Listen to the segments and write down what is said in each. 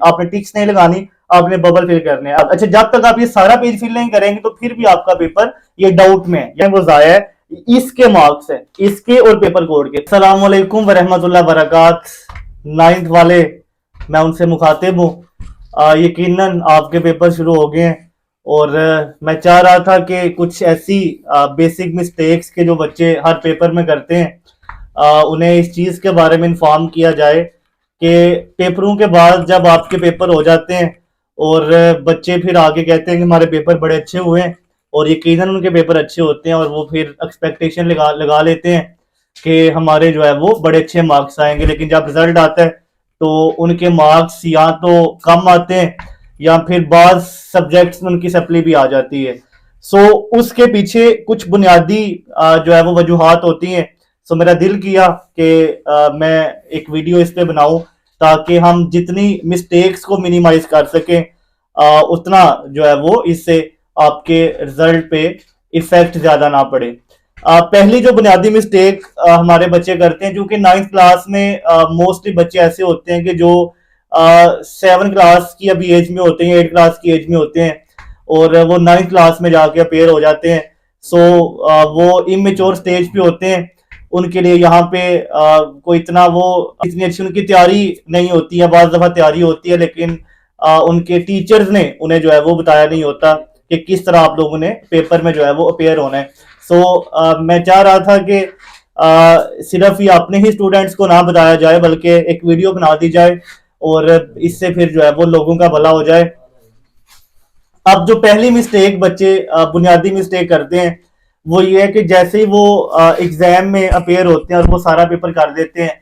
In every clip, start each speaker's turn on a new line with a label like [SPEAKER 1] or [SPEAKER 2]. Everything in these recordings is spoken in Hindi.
[SPEAKER 1] आपने टिक्स नहीं लगानी, आपने बबल फिल करने हैं। अच्छा, जब तक आप ये सारा पेज फिल नहीं करेंगे तो फिर भी आपका पेपर ये डाउट में है या वो जाया है। इसके मार्क्स है, इसके और पेपर कोड के। अस्सलाम वालेकुम वरहमतुल्लाह बरकात। 9th वाले मैं उनसे मुखातिब हूँ। यकीनन आपके पेपर शुरू हो गए हैं और मैं चाह रहा था कि कुछ ऐसी बेसिक मिस्टेक्स के जो बच्चे हर पेपर में करते हैं, उन्हें इस चीज़ के बारे में इन्फॉर्म किया जाए कि पेपरों के बाद जब आपके पेपर हो जाते हैं और बच्चे फिर आगे कहते हैं कि हमारे पेपर बड़े अच्छे हुए हैं, और यकीनन उनके पेपर अच्छे होते हैं और वो फिर एक्सपेक्टेशन लगा लगा लेते हैं कि हमारे जो है वो बड़े अच्छे मार्क्स आएंगे, लेकिन जब रिजल्ट आता है तो उनके मार्क्स या तो कम आते हैं या फिर बाद सब्जेक्ट्स में उनकी सप्ली भी आ जाती है। सो उसके पीछे कुछ बुनियादी जो है वो वजूहात होती हैं। सो मेरा दिल किया कि मैं एक वीडियो इस पे बनाऊं ताकि हम जितनी मिस्टेक्स को मिनिमाइज कर सकें, उतना जो है वो इससे आपके रिजल्ट पे इफेक्ट ज्यादा ना पड़े। पहली जो बुनियादी मिस्टेक हमारे बच्चे करते हैं, क्योंकि 9th क्लास में मोस्टली बच्चे ऐसे होते हैं कि जो 7 क्लास की अभी एज में होते हैं, 8 क्लास की एज में होते हैं और वो 9th क्लास में जाके अपेयर हो जाते हैं। सो वो इमेच्योर स्टेज पे होते हैं। उनके लिए यहाँ पे कोई इतना वो इतनी अच्छी उनकी तैयारी नहीं होती है। बाज़ दफा तैयारी होती है लेकिन उनके टीचर्स ने उन्हें जो है वो बताया नहीं होता कि किस तरह आप लोगों ने पेपर में जो है वो अपेयर होना है। सो मैं चाह रहा था कि सिर्फ ये अपने ही स्टूडेंट्स को ना बताया जाए बल्कि एक वीडियो बना दी जाए और इससे फिर जो है वो लोगों का भला हो जाए। अब जो पहली मिस्टेक बच्चे बुनियादी मिस्टेक करते हैं वो ये है कि जैसे ही वो एग्जाम में अपेयर होते हैं और वो सारा पेपर कर देते हैं,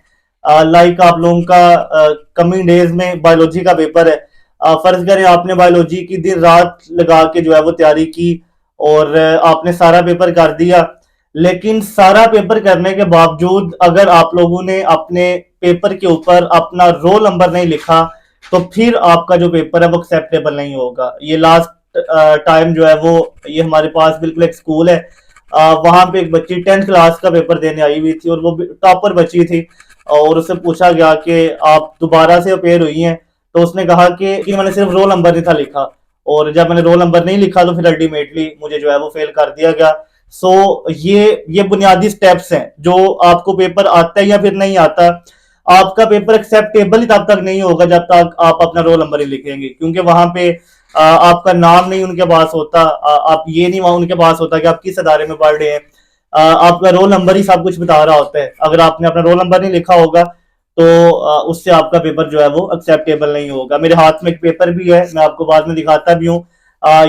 [SPEAKER 1] लाइक आप लोगों का कमिंग डेज में बायोलॉजी का पेपर है। फर्ज करें आपने बायोलॉजी की दिन रात लगा के जो है वो तैयारी की और आपने सारा पेपर कर दिया, लेकिन सारा पेपर करने के बावजूद अगर आप लोगों ने अपने पेपर के ऊपर अपना रोल नंबर नहीं लिखा तो फिर आपका जो पेपर है वो एक्सेप्टेबल नहीं होगा। ये लास्ट टाइम जो है वो ये हमारे पास बिल्कुल एक स्कूल है, वहां पे एक बच्ची 10th क्लास का पेपर देने आई हुई थी और वो टॉपर बच्ची थी और उससे पूछा गया कि आप दोबारा से अपेयर हुई हैं, तो उसने कहा कि मैंने सिर्फ रोल नंबर नहीं था लिखा और जब मैंने रोल नंबर नहीं लिखा तो फिर अल्टीमेटली मुझे जो है वो फेल कर दिया गया। सो ये बुनियादी स्टेप्स हैं जो आपको पेपर आता है या फिर नहीं आता, आपका पेपर एक्सेप्टेबल ही तब तक नहीं होगा जब तक आप अपना रोल नंबर ही लिखेंगे, क्योंकि वहां पे आपका नाम नहीं उनके पास होता, आप ये नहीं वहां उनके पास होता कि आप किस अदारे में पढ़ रहे हैं। आपका रोल नंबर ही सब कुछ बता रहा होता है। अगर आपने अपना रोल नंबर नहीं लिखा होगा तो उससे आपका पेपर जो है वो एक्सेप्टेबल नहीं होगा। मेरे हाथ में एक पेपर भी है, मैं आपको बाद में दिखाता भी हूँ।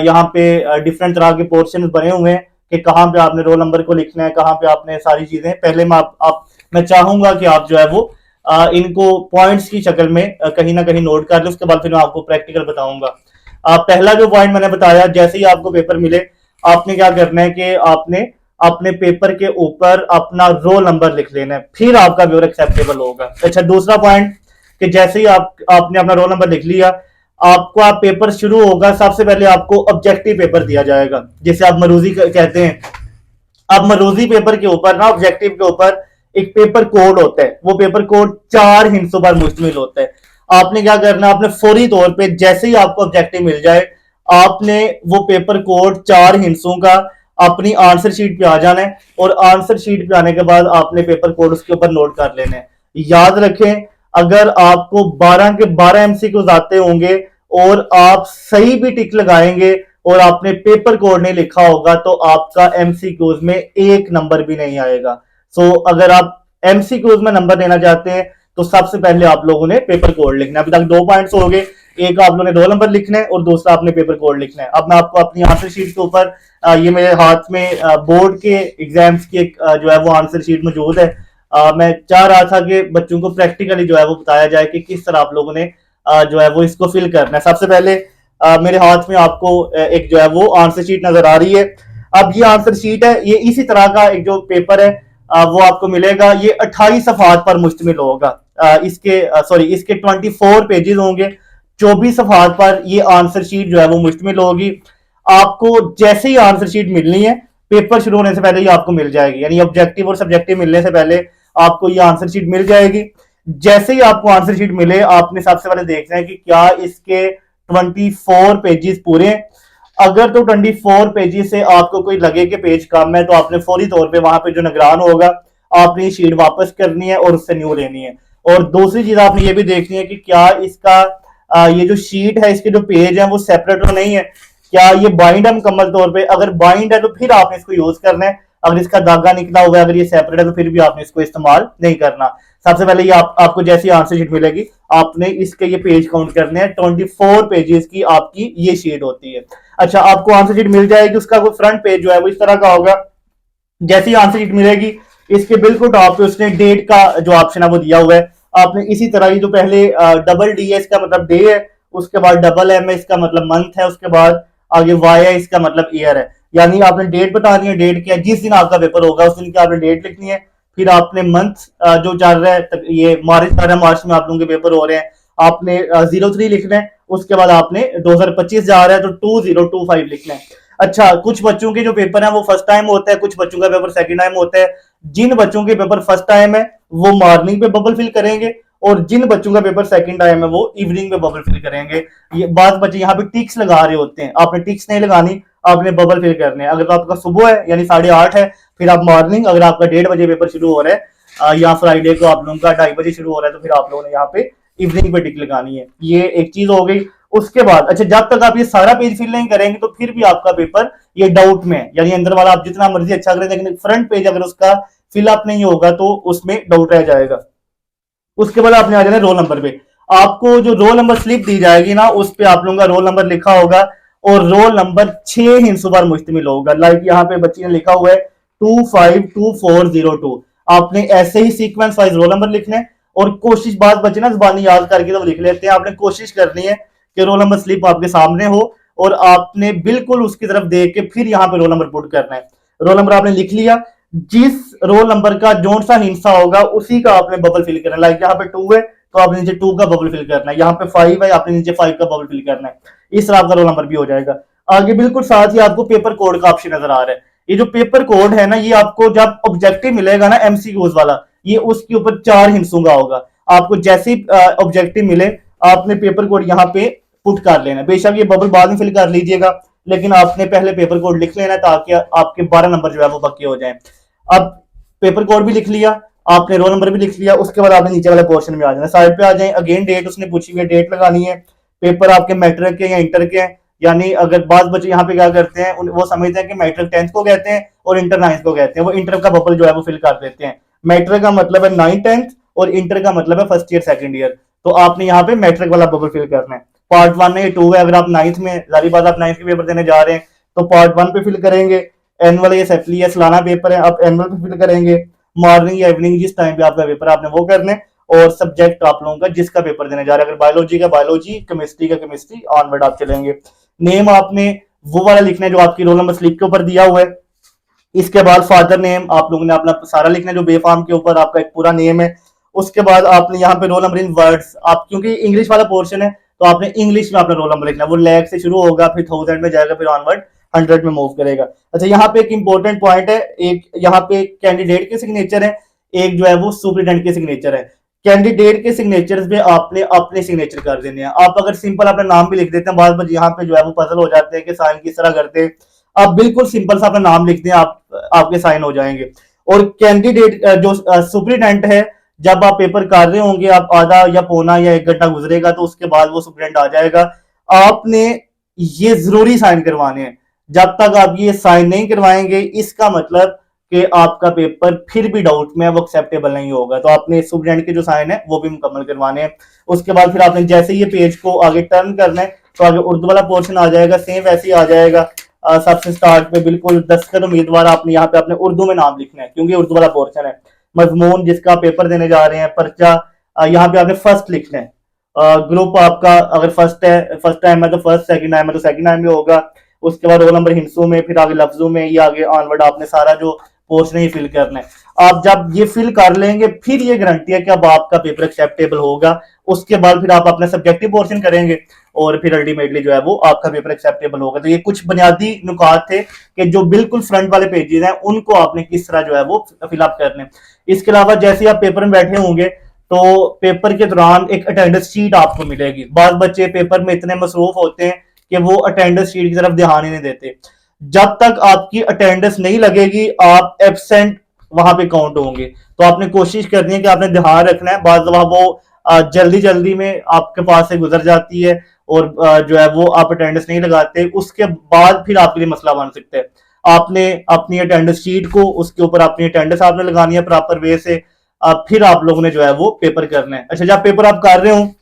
[SPEAKER 1] यहाँ पे डिफरेंट तरह के पोर्शन बने हुए हैं कि कहाँ पे आपने रोल नंबर को लिखना है, कहाँ पे आपने सारी चीजें। पहले मैं चाहूंगा कि आप जो है वो इनको पॉइंट्स की शक्ल में कहीं ना कहीं नोट कर ले, उसके बाद फिर मैं आपको प्रैक्टिकल बताऊंगा। पहला जो पॉइंट मैंने बताया, जैसे ही आपको पेपर मिले आपने क्या करना है कि आपने अपने पेपर के ऊपर अपना रोल नंबर लिख लेना है, फिर आपका पेपर एक्सेप्टेबल होगा। अच्छा, दूसरा पॉइंट कि जैसे ही आपने अपना रोल नंबर लिख लिया, आपका पेपर शुरू होगा, सबसे पहले आपको ऑब्जेक्टिव पेपर दिया जाएगा जिसे आप मरूजी कहते हैं। अब मरूजी पेपर के ऊपर ना, ऑब्जेक्टिव के ऊपर एक पेपर कोड होता है। वो पेपर कोड 4 हिस्सों पर मुश्तमिल होता है। आपने क्या करना है, आपने फौरी तौर पे जैसे ही आपको ऑब्जेक्टिव मिल जाए आपने वो पेपर कोड 4 हिस्सों का अपनी आंसर शीट पे आ जाना है और आंसर शीट पे आने के बाद आपने पेपर कोड उसके ऊपर नोट कर लेना है। याद रखें, अगर आपको 12 के 12 एमसीक्यूज आते होंगे और आप सही भी टिक लगाएंगे और आपने पेपर कोड नहीं लिखा होगा तो आपका एमसीक्यूज में एक नंबर भी नहीं आएगा। सो अगर आप एमसीक्यूज में नंबर देना चाहते हैं तो सबसे पहले आप लोगों ने पेपर कोड लिखना है। अभी तक 2 पॉइंट्स हो गए, एक आप लोगों ने रोल नंबर लिखना है और दूसरा आपने पेपर कोड लिखना है। अब मैं आपको अपनी आंसर शीट के ऊपर ये मेरे हाथ में बोर्ड के एग्जाम्स की एक जो है वो आंसर शीट मौजूद है। मैं चाह रहा था कि बच्चों को प्रैक्टिकली जो है वो बताया जाए कि किस तरह आप लोगों ने जो है वो इसको फिल करना है। सबसे पहले मेरे हाथ में आपको एक जो है वो आंसर शीट नजर आ रही है। अब ये आंसर शीट है, ये इसी तरह का एक जो पेपर है वो आपको मिलेगा। ये 28 सफात पर मुश्तमिल होगा। इसके 24 पेजेस होंगे। 24 सफात पर ये आंसर शीट जो है वो मुश्तमिल होगी। आपको जैसे ही आंसर शीट मिलनी है, पेपर शुरू होने से पहले ही आपको मिल जाएगी, यानी ऑब्जेक्टिव और सब्जेक्टिव मिलने से पहले आपको ये आंसर शीट मिल जाएगी। जैसे ही आपको आंसर शीट मिले आपने सबसे पहले देखना है कि क्या इसके 24 पेजेस पूरे हैं। अगर तो 24 पेजेस से आपको कोई लगे कि पेज कम है तो आपने फौरी तौर पे वहां पे जो निगरान होगा आपने ये शीट वापस करनी है और उससे न्यू लेनी है। और दूसरी चीज आपने ये भी देखनी है कि क्या इसका ये जो शीट है इसके जो पेज है वो सेपरेट तो नहीं है, क्या ये बाइंड है मुकम्मल तौर पे। अगर बाइंड है तो फिर आपने इसको यूज करना है, अगर इसका धागा निकला हुआ है, अगर ये सेपरेट है तो फिर भी आपने इसको इस्तेमाल नहीं करना। सबसे पहले ये आपको जैसी आंसर शीट मिलेगी आपने इसके ये पेज काउंट करने हैं। 24 पेजेस की आपकी ये शीट होती है। अच्छा, आपको आंसर शीट मिल जाएगी, उसका कोई फ्रंट पेज जो है वो इस तरह का होगा। जैसी आंसर शीट मिलेगी इसके बिल्कुल टॉप पे उसने डेट का जो ऑप्शन है वो दिया हुआ है। आपने इसी तरह ही जो पहले डबल डी है इसका मतलब डे है, उसके बाद डबल एम है इसका मतलब मंथ है, उसके बाद आगे वाई है इसका मतलब ईयर है। यानी आपने डेट बतानी है, डेट क्या है, जिस दिन आपका पेपर होगा उस दिन की आपने डेट लिखनी है। फिर आपने मंथ जो चल रहा है ये मार्च चल रहा है, मार्च में आप लोगों के पेपर हो रहे हैं, आपने 03 लिखना है। उसके बाद आपने 2025 जा रहा है तो 2025 लिखना है। अच्छा, कुछ बच्चों के जो पेपर है वो फर्स्ट टाइम होता है, कुछ बच्चों का पेपर सेकंड टाइम होता है। जिन बच्चों के पेपर फर्स्ट टाइम है वो मॉर्निंग पे बबल फिल करेंगे और जिन बच्चों का पेपर सेकंड टाइम है वो इवनिंग में बबल फिल करेंगे। ये बात बच्चे यहाँ पे टिक्स लगा रहे होते हैं, आपने टिक्स नहीं लगानी, आपने बबल फिल करने हैं। अगर तो आपका सुबह है यानी 8:30 है फिर आप मॉर्निंग, अगर आपका 1:30 बजे पेपर शुरू हो रहा है या फ्राइडे को आप लोगों का 2:30 बजे शुरू हो रहा है तो फिर आप लोगों ने यहाँ पे इवनिंग पे टिक लगानी है। ये एक चीज हो गई। उसके बाद अच्छा, जब तक आप ये सारा पेज फिल नहीं करेंगे तो फिर भी आपका पेपर ये डाउट में है, यानी अंदर वाला आप जितना मर्जी अच्छा करें लेकिन फ्रंट पेज अगर उसका फिलअप नहीं होगा तो उसमें डाउट रह जाएगा। उसके बाद आपने आ जाना रोल नंबर पे। आपको जो रोल नंबर स्लिप दी जाएगी ना उस पे आप लोगों का रोल नंबर लिखा होगा और रोल नंबर 6 हिस्सों पर मुश्तमिल होगा। लाइक यहाँ पे बच्ची ने लिखा हुआ है 252402। आपने ऐसे ही सीक्वेंस वाइज रोल नंबर लिखने और कोशिश, बात बचे ना जुबानी याद करके तो लिख लेते हैं, आपने कोशिश करनी है कि रोल नंबर स्लिप आपके सामने हो और आपने बिल्कुल उसकी तरफ देख के फिर यहाँ पे रोल नंबर पुट करना है। रोल नंबर आपने लिख लिया, जिस रोल नंबर का जोन सा हिस्सा होगा उसी का आपने बबल फिल करना है। लाइक यहाँ पे 2 है तो आपने नीचे 2 का बबल फिल करना है, यहाँ पे 5 है आपने नीचे 5 का बबल फिल करना है। इस तरह आपका रोल नंबर भी हो जाएगा। आगे बिल्कुल साथ ही आपको पेपर कोड का ऑप्शन नजर आ रहा है। ये जो पेपर कोड है ना ये आपको जब ऑब्जेक्टिव मिलेगा ना एमसीक्यूज वाला, ये उसके ऊपर 4 हिस्सों का होगा। आपको जैसे ऑब्जेक्टिव मिले आपने पेपर कोड यहाँ पे पुट कर लेना। बेशक ये बबल बाद में फिल कर लीजिएगा लेकिन आपने पहले पेपर कोड लिख लेना ताकि आपके 12 नंबर जो है वो पक्के हो जाए। अब पेपर कोड भी लिख लिया, आपने रोल नंबर भी लिख लिया, उसके बाद आपने नीचे वाले पोर्शन में आ जाना, साइड पे आ जाए। अगेन डेट उसने पूछी हुई है, डेट लगानी है। पेपर आपके मैट्रिक के या इंटर के हैं, यानी अगर बाद बच्चे यहाँ पे क्या करते हैं वो समझते हैं कि मैट्रिक 10th को कहते हैं और इंटर 9th को कहते हैं, वो इंटर का बबल जो है वो फिल कर देते हैं। मैट्रिक का मतलब है 9th 10th और इंटर का मतलब है फर्स्ट ईयर सेकंड ईयर। तो आपने यहाँ पे मैट्रिक वाला बबल फिल करना है। पार्ट 1 है 2 है, अगर आप 9th में जारी बात आप 9th के पेपर देने जा रहे हैं तो पार्ट 1 पे फिल करेंगे। एनुअल या सेफली या सालाना पेपर है आप एनुअल पे फिल करेंगे। मॉर्निंग या इवनिंग जिस टाइम पे आपका पेपर आपने वो करने और सब्जेक्ट आप लोगों का जिसका पेपर देने जा रहे हैं, अगर बायोलॉजी का बायोलॉजी, केमिस्ट्री का केमिस्ट्री, ऑनवर्ड आप चलेंगे। नेम आपने वो वाला लिखना है जो आपकी रोल नंबर स्लिप के ऊपर दिया हुआ है। इसके बाद फादर नेम आप लोगों ने अपना सारा लिखना है जो बे फॉर्म के ऊपर आपका एक पूरा नेम है। उसके बाद आपने यहाँ पे रोल नंबर इन वर्ड्स, आप क्योंकि इंग्लिश वाला पोर्शन है तो आपने इंग्लिश में अपना रोल नंबर लिखना है। वो लैक से शुरू होगा फिर 1000 में जाएगा फिर ऑनवर्ड 100 में मूव करेगा। अच्छा, यहाँ पे एक इंपॉर्टेंट पॉइंट है, एक यहाँ पे कैंडिडेट के सिग्नेचर है, एक जो है वो सुपरिटेंडेंट के सिग्नेचर है। कैंडिडेट के सिग्नेचर पे आपने अपने सिग्नेचर कर देने हैं। आप अगर सिंपल अपना नाम भी लिख देते हैं, बाद यहाँ पे जो है वो पजल हो जाते हैं कि साइन किस तरह करते हैं। आप बिल्कुल सिंपल सा अपना नाम लिख दें, आपके साइन हो जाएंगे। और कैंडिडेट जो सुपरिटेंडेंट है, जब आप पेपर कर रहे होंगे आप आधा या पौना या 1 घंटा गुजरेगा तो उसके बाद वो सुपरिटेंडेंट आ जाएगा। आपने ये जरूरी साइन करवाने हैं। जब तक आप ये साइन नहीं करवाएंगे इसका मतलब कि आपका पेपर फिर भी डाउट में वो एक्सेप्टेबल नहीं होगा। तो आपने सुपरिटेंडेंट के जो साइन है वो भी मुकम्मल करवाने हैं। उसके बाद फिर आपने जैसे ये पेज को आगे टर्न करना है तो आगे उर्दू वाला पोर्शन आ जाएगा, सेम वैसे ही आ जाएगा। सबसे स्टार्ट में बिल्कुल दस्तखत उम्मीदवार आपने यहाँ पे अपने उर्दू में नाम लिखना है क्योंकि उर्दू वाला पोर्शन है। मजमून जिसका पेपर देने जा रहे हैं, पर्चा यहाँ पे आपने फर्स्ट लिखना है। ग्रुप आपका अगर फर्स्ट है, फर्स्ट टाइम है तो फर्स्ट, सेकंड टाइम है तो सेकंड टाइम में होगा। उसके बाद रोल नंबर हिंसों में, फिर आगे लफ्जों में, ये आगे ऑनवर्ड आपने सारा जो पोर्शन ही फिल करना है। आप जब ये फिल कर लेंगे फिर ये गारंटी है कि अब आपका पेपर एक्सेप्टेबल होगा। उसके बाद फिर आप अपना सब्जेक्टिव पोर्शन करेंगे और फिर अल्टीमेटली जो है वो आपका पेपर एक्सेप्टेबल होगा। तो ये कुछ बुनियादी नुकात थे कि जो बिल्कुल फ्रंट वाले पेजेस हैं उनको आपने किस तरह जो है वो फिलअप करने। इसके अलावा जैसे आप पेपर में बैठे होंगे तो पेपर के दौरान एक अटेंडेंस शीट आपको मिलेगी। बाद बच्चे पेपर में इतने मसरूफ होते हैं कि वो अटेंडेंस शीट की तरफ ध्यान ही नहीं देते। जब तक आपकी अटेंडेंस नहीं लगेगी आप एब्सेंट वहां पे काउंट होंगे। तो आपने कोशिश करनी है कि आपने ध्यान रखना है। बाद वो जल्दी जल्दी में आपके पास से गुजर जाती है और जो है वो आप अटेंडेंस नहीं लगाते, उसके बाद फिर आपके लिए मसला बन सकता है। आपने अपनी अटेंडेंस शीट को उसके ऊपर अपनी अटेंडेंस आपने लगानी है प्रॉपर वे से, फिर आप लोगों ने जो है वो पेपर करना है। अच्छा, जब पेपर आप कर रहे हो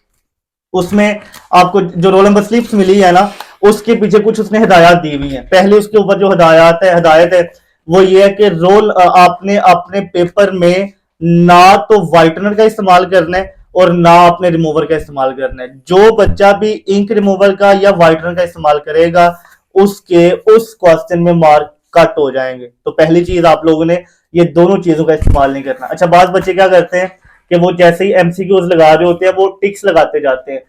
[SPEAKER 1] उसमें आपको जो रोल नंबर स्लिप्स मिली है ना, उसके पीछे कुछ उसने हिदायत दी हुई है। पहले उसके ऊपर जो हिदायत है वो ये है कि आपने अपने पेपर में ना तो व्हाइटनर का इस्तेमाल करना है और ना अपने रिमूवर का इस्तेमाल करना है। जो बच्चा भी इंक रिमूवर का या व्हाइटनर का इस्तेमाल करेगा उसके उस क्वेश्चन में मार्क कट हो जाएंगे। तो पहली चीज आप लोगों ने ये दोनों चीजों का इस्तेमाल नहीं करना। अच्छा, बाद बच्चे क्या करते हैं कि वो जैसे ही एमसीक्यूज लगा रहे होते हैं वो टिक्स लगाते जाते हैं।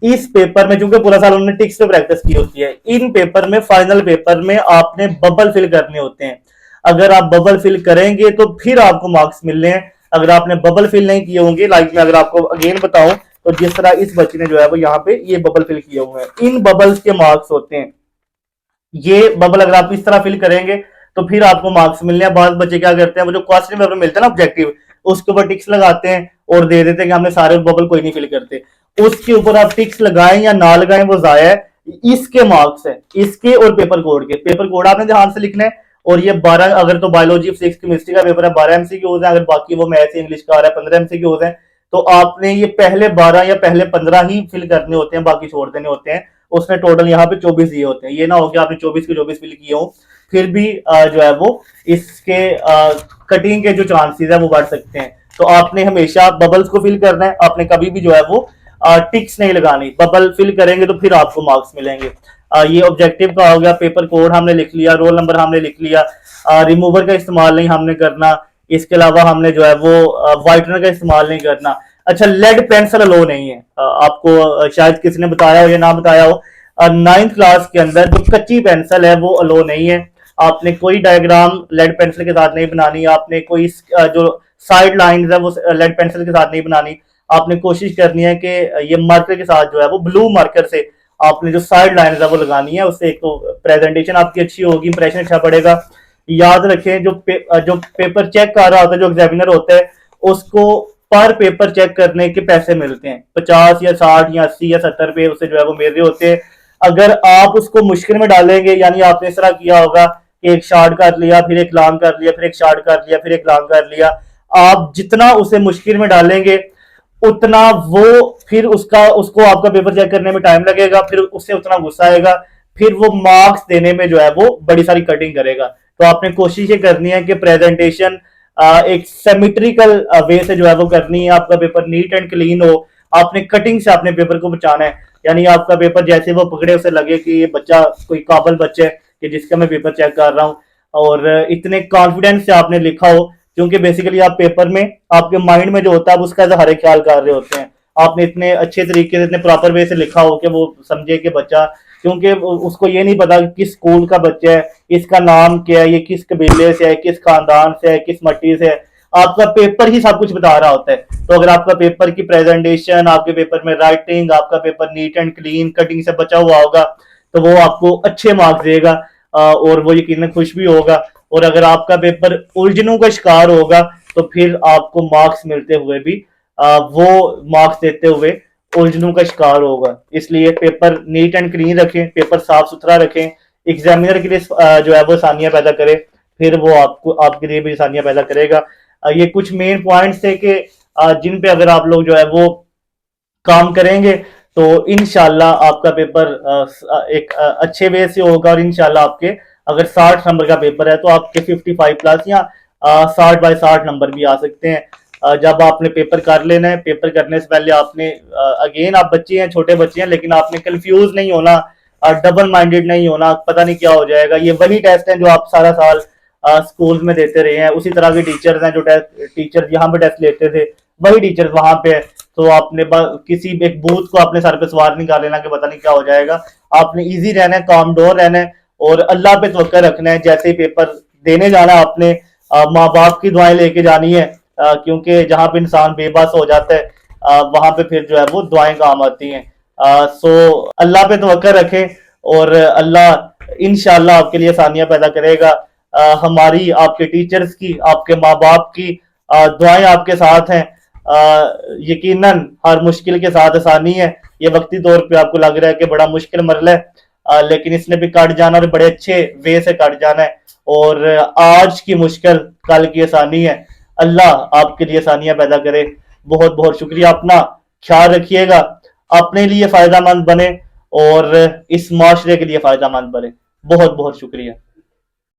[SPEAKER 1] इस पेपर में चूंकि पूरा साल उन्होंने टिक्स पे प्रैक्टिस की होती है, इन पेपर में फाइनल पेपर में आपने बबल फिल करने होते हैं। अगर आप बबल फिल करेंगे तो फिर आपको मार्क्स मिलने हैं। अगर आपने बबल फिल नहीं किए होंगे, लाइक मैं अगर आपको अगेन बताऊं तो जिस तरह इस बच्चे ने जो है वो यहाँ पे ये बबल फिल किए हुए हैं, इन बबल्स के मार्क्स होते हैं। ये बबल अगर आप इस तरह फिल करेंगे तो फिर आपको मार्क्स मिलने हैं। बहुत बच्चे क्या करते हैं, वो जो क्वेश्चन पेपर मिलता है ना ऑब्जेक्टिव, उसके ऊपर टिक्स लगाते हैं और दे देते हैं कि हमने सारे बबल कोई नहीं फिल करते। उसके ऊपर आप टिक्स लगाएं या ना लगाएं वो जाया है। इसके मार्क्स है, इसके और पेपर कोड के। पेपर कोड आपने ध्यान से लिखना है। और ये 12, अगर तो बायोलॉजी फिजिक्स केमिस्ट्री का पेपर है 12 एमसीक्यूज है, अगर बाकी वो मैथ्स इंग्लिश का आ रहा है 15 एमसीक्यूज है। तो आपने ये पहले 12 या पहले 15 ही फिल करने होते हैं, बाकी छोड़ देने होते हैं। उसने टोटल यहाँ पे 24 दिए होते हैं। ये ना हो कि आपने 24 के 24 फिल किए हो, फिर भी जो है वो इसके कटिंग के जो चांसेस है वो बढ़ सकते हैं। तो आपने हमेशा बबल्स को फिल करना है। आपने कभी भी जो है वो टिक्स नहीं लगानी। बबल फिल करेंगे तो फिर आपको मार्क्स मिलेंगे। ये ऑब्जेक्टिव का हो गया। पेपर कोड हमने लिख लिया, रोल नंबर हमने लिख लिया, रिमूवर का इस्तेमाल नहीं हमने करना। इसके अलावा हमने जो है वो व्हाइटनर का इस्तेमाल नहीं करना। अच्छा, लेड पेंसिल अलो नहीं है। आपको शायद किसी ने बताया हो या ना बताया हो, 9th क्लास के अंदर जो कच्ची पेंसिल है वो अलो नहीं है। आपने कोई डायग्राम लेड पेंसिल के साथ नहीं बनानी। आपने कोई जो साइड लाइन है वो लेड पेंसिल के साथ नहीं बनानी। आपने कोशिश करनी है कि ये मार्कर के साथ जो है वो ब्लू मार्कर से आपने जो साइड लाइन है वो लगानी है। उससे एक तो प्रेजेंटेशन आपकी अच्छी होगी, इंप्रेशन अच्छा पड़ेगा। याद रखें, जो पेपर चेक कर रहा होता है, जो एग्जामिनर होता है, उसको पर पेपर चेक करने के पैसे मिलते हैं 50 या 60 या 80 या 70 रुपए उससे जो है वो मिल रहे होते हैं। अगर आप उसको मुश्किल में डालेंगे, यानी आपने इस तरह किया होगा कि एक शॉर्ट कर लिया, फिर एक लॉन्ग कर लिया, फिर एक शॉर्ट कर लिया, फिर एक लॉन्ग कर लिया, आप जितना उसे मुश्किल में डालेंगे उतना वो फिर उसको आपका पेपर चेक करने में टाइम लगेगा, फिर उससे उतना गुस्सा आएगा, फिर वो मार्क्स देने में जो है वो बड़ी सारी कटिंग करेगा। तो आपने कोशिश ये करनी है कि प्रेजेंटेशन एक सिमेट्रिकल वे से जो है वो करनी है। आपका पेपर नीट एंड क्लीन हो। आपने कटिंग से अपने पेपर को बचाना है, यानी आपका पेपर जैसे वो पकड़े उसे लगे कि ये बच्चा कोई काबिल बच्चा है कि जिसका मैं पेपर चेक कर रहा हूँ, और इतने कॉन्फिडेंस से आपने लिखा हो। क्योंकि बेसिकली आप पेपर में आपके माइंड में जो होता है उसका हर एक ख्याल कर रहे होते हैं। आपने इतने अच्छे तरीके से इतने प्रॉपर वे से लिखा हो कि वो समझे कि बच्चा, क्योंकि उसको ये नहीं पता कि किस स्कूल का बच्चा है, इसका नाम क्या है, ये किस कबीले से है, किस खानदान से है, किस मट्टी से है। आपका पेपर ही सब कुछ बता रहा होता है। तो अगर आपका पेपर की प्रेजेंटेशन, आपके पेपर में राइटिंग, आपका paper neat and clean cutting से बचा हुआ होगा तो वो आपको अच्छे मार्क्स देगा और वो यकीनन खुश भी होगा। और अगर आपका पेपर उलझनों का शिकार होगा तो फिर आपको मार्क्स मिलते हुए भी वो मार्क्स देते हुए उलझनों का शिकार होगा। इसलिए पेपर नीट एंड क्लीन रखें, पेपर साफ सुथरा रखें, एग्जामिनर के लिए जो है वो आसानियां पैदा करें, फिर वो आपके लिए भी आसानियां पैदा करेगा। ये कुछ मेन पॉइंट्स थे कि जिन पे अगर आप लोग जो है वो काम करेंगे तो इंशाल्लाह आपका पेपर एक अच्छे वे से होगा। और इंशाल्लाह आपके अगर 60 नंबर का पेपर है तो आपके 55 प्लस या 60/60 नंबर भी आ सकते हैं। जब आपने पेपर कर लेना है, पेपर करने से पहले आपने अगेन आप बच्चे हैं, छोटे बच्चे हैं, लेकिन आपने कंफ्यूज नहीं होना, डबल माइंडेड नहीं होना, पता नहीं क्या हो जाएगा। ये वही टेस्ट हैं जो आप सारा साल स्कूल में देते रहे हैं। उसी तरह के टीचर्स हैं जो टीचर यहाँ पे टेस्ट लेते थे, वही टीचर्स वहां पे है। तो आपने किसी एक बूथ को अपने सर पे सवार नहीं कर लेना कि पता नहीं क्या हो जाएगा। आपने इजी रहना है, काम डोर रहना है और अल्लाह पे तवक्कल रखना है। जैसे ही पेपर देने जाना आपने माँ बाप की दुआएं लेके जानी है, क्योंकि जहाँ पे इंसान बेबस हो जाता है वहां पे फिर जो है वो दुआएं काम आती हैं। सो अल्लाह पे तवक्कल रखें और अल्लाह इंशाल्लाह आपके लिए आसानियां पैदा करेगा। हमारी, आपके टीचर्स की, आपके माँ बाप की दुआएं आपके साथ हैं। यकीनन हर मुश्किल के साथ आसानी है। ये वक्ती तौर पे आपको लग रहा है कि बड़ा मुश्किल मरला है, लेकिन इसने भी कट जाना और बड़े अच्छे वे से कट जाना है। और आज की मुश्किल कल की आसानी है। अल्लाह आपके लिए आसानियां पैदा करे। बहुत बहुत शुक्रिया। अपना ख्याल रखिएगा, अपने लिए फायदा मंद बने और इस माशरे के लिए फायदा मंद बने। बहुत बहुत शुक्रिया।